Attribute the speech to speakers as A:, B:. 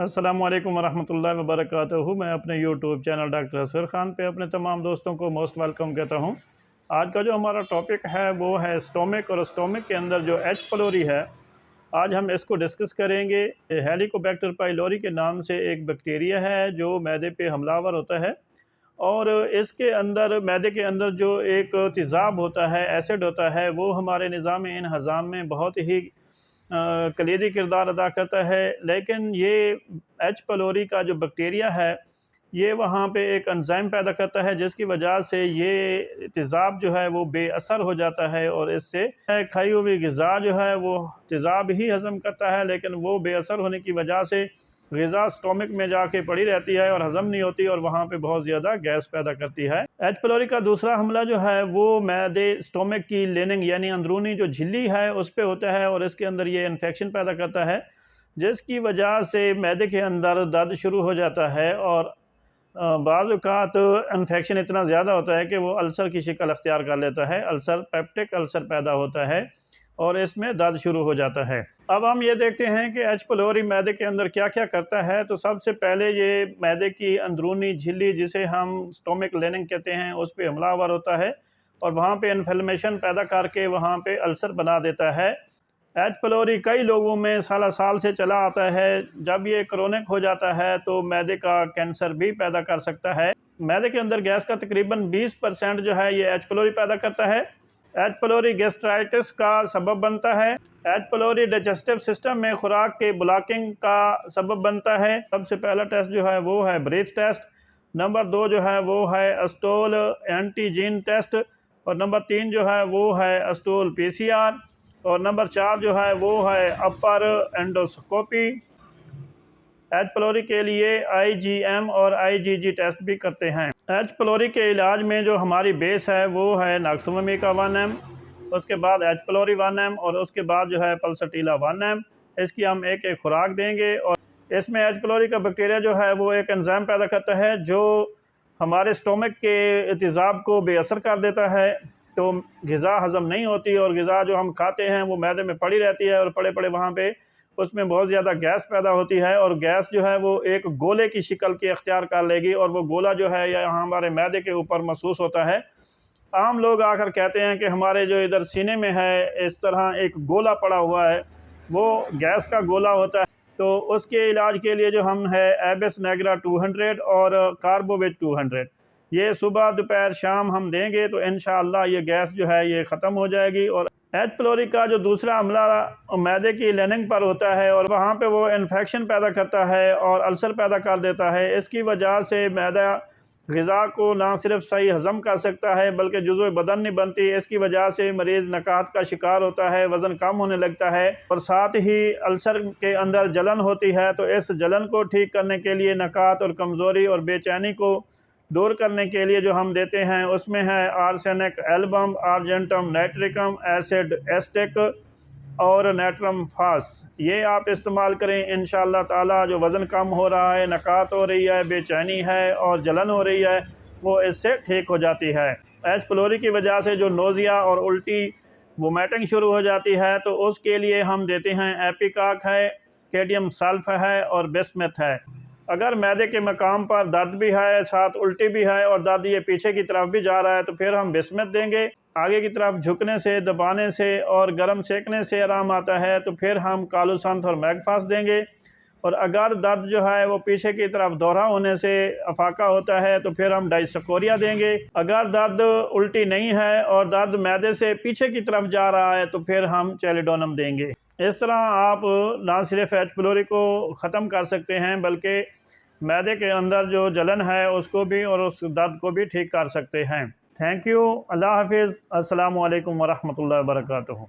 A: अस्सलामु अलैकुम वरहमतुल्लाहि वबरकातुहू। मैं अपने YouTube channel doctor Asghar Khan पे अपने तमाम दोस्तों को मोस्ट वेलकम कहता हूँ। आज का जो हमारा टॉपिक है वो है स्टोमिक, और स्टोमिक के अंदर जो एच पलोरी है, आज हम इसको डिस्कस करेंगे। हेलिकोबैक्टर पाइलोरी के नाम से एक बैक्टीरिया है जो मैदे पे हमलावर होता है, और इसके अंदर मैदे के अंदर जो एक तेज़ाब होता है, एसिड होता है, वो हमारे निज़ाम हज़ाम में बहुत ही कलीदी किरदार अदा करता है। लेकिन ये एच पलोरी का जो बैक्टीरिया है, ये वहाँ पे एक एंजाइम पैदा करता है जिसकी वजह से ये तेज़ाब जो है वो बेअसर हो जाता है, और इससे खाई हुई ग़िज़ा जो है वो तेज़ाब ही हज़म करता है, लेकिन वो बेअसर होने की वजह से ग़िज़ा स्टोमिक में जाके पड़ी रहती है और हज़म नहीं होती, और वहाँ पे बहुत ज़्यादा गैस पैदा करती है। एच पलोरी का दूसरा हमला जो है वो मैदे स्टोमिक की लिनिंग यानी अंदरूनी जो झिल्ली है उस पे होता है, और इसके अंदर ये इन्फेक्शन पैदा करता है जिसकी वजह से मैदे के अंदर दर्द शुरू हो जाता है, और बाज़ औक़ात इन्फेक्शन इतना ज़्यादा होता है कि वो अल्सर की शिकल अख्तियार कर लेता है। अल्सर, पेप्टिक अल्सर पैदा होता है और इसमें दर्द शुरू हो जाता है। अब हम ये देखते हैं कि एच पलोरी मैदे के अंदर क्या क्या करता है। तो सबसे पहले ये मैदे की अंदरूनी झिल्ली, जिसे हम स्टोमिक लिनिंग कहते हैं, उस पर हमलावर होता है और वहाँ पे इन्फ्लेमेशन पैदा करके वहाँ पे अल्सर बना देता है। एच पलोरी कई लोगों में साल से चला आता है। जब ये क्रोनिक हो जाता है तो मैदे का कैंसर भी पैदा कर सकता है। मैदे के अंदर गैस का तकरीबन 20% जो है ये एच पलोरी पैदा करता है। एच पलोरी गैस्ट्राइटिस का सबब बनता है। एच पलोरी डाइजेस्टिव सिस्टम में खुराक के ब्लॉकिंग का सबब बनता है। सबसे पहला टेस्ट जो है वो है ब्रीथ टेस्ट, नंबर 2 जो है वो है अस्टोल एंटीजीन टेस्ट, और नंबर 3 जो है वो है अस्टोल पीसीआर, और नंबर 4 जो है वो है अपर एंडोस्कोपी। एच पलोरी के लिए IgM और IgG टेस्ट भी करते हैं। एच पलोरी के इलाज में जो हमारी बेस है वो है नाक्सोमीका 1M, उसके बाद एच पलोरी 1M, और उसके बाद जो है पल्सटीला 1M। इसकी हम एक एक खुराक देंगे, और इसमें एच पलोरी का बैक्टीरिया जो है वो एक एंजाइम पैदा करता है जो हमारे स्टोमिक के तेज़ाब को बेअसर कर देता है। तो ग़िज़ा हज़म नहीं होती, और ग़िज़ा जो हम खाते हैं वो मैदे में पड़ी रहती है, और पड़े पड़े वहाँ पे उसमें बहुत ज़्यादा गैस पैदा होती है, और गैस जो है वो एक गोले की शिकल की अख्तियार कर लेगी, और वो गोला जो है यहाँ हमारे मैदे के ऊपर महसूस होता है। आम लोग आकर कहते हैं कि हमारे जो इधर सीने में है इस तरह एक गोला पड़ा हुआ है, वो गैस का गोला होता है। तो उसके इलाज के लिए जो हम है एबिस नेग्रा 200 और कार्बोविट 200, ये सुबह दोपहर शाम हम देंगे तो इंशाअल्लाह ये गैस जो है ये ख़त्म हो जाएगी। और एच पलोरी का जो दूसरा हमला मैदे की लिनिंग पर होता है, और वहाँ पे वो इन्फेक्शन पैदा करता है और अल्सर पैदा कर देता है। इसकी वजह से मैदा ग़िज़ा को ना सिर्फ सही हज़म कर सकता है बल्कि जुज़्व बदन नहीं बनती। इसकी वजह से मरीज़ नकात का शिकार होता है, वज़न कम होने लगता है, और साथ ही अल्सर के अंदर जलन होती है। तो इस जलन को ठीक करने के लिए, नकात और कमज़ोरी और बेचैनी को दूर करने के लिए जो हम देते हैं उसमें है arsenic album, argentum nitricum, acid asterisk और नाइट्रम फास। ये आप इस्तेमाल करें, इंशाअल्लाह ताला जो वज़न कम हो रहा है, नकात हो रही है, बेचैनी है और जलन हो रही है, वो इससे ठीक हो जाती है। एच पलोरी की वजह से जो नोज़िया और उल्टी वोमिटिंग शुरू हो जाती है, तो उसके लिए हम देते हैं एपिकाक है, कैडियम सल्फ है और बिस्मथ है। अगर मैदे के मकाम पर दर्द भी है, साथ उल्टी भी है, और दर्द ये पीछे की तरफ भी जा रहा है, तो फिर हम बिस्मथ देंगे। आगे की तरफ झुकने से, दबाने से और गर्म सेकने से आराम आता है, तो फिर हम कालूसंत और मैगफास देंगे। और अगर दर्द जो है वो पीछे की तरफ दोहरा होने से अफाका होता है, तो फिर हम डाइस्कोरिया देंगे। अगर दर्द उल्टी नहीं है और दर्द मैदे से पीछे की तरफ जा रहा है, तो फिर हम चैलिडोनम देंगे। इस तरह आप ना सिर्फ एच पलोरी को ख़त्म कर सकते हैं बल्कि मैदे के अंदर जो जलन है उसको भी और उस दर्द को भी ठीक कर सकते हैं। Thank you. अल्लाह हाफिज़। अस्सलामु अलैकुम वरहमतुल्लाहि वबरकातुहू।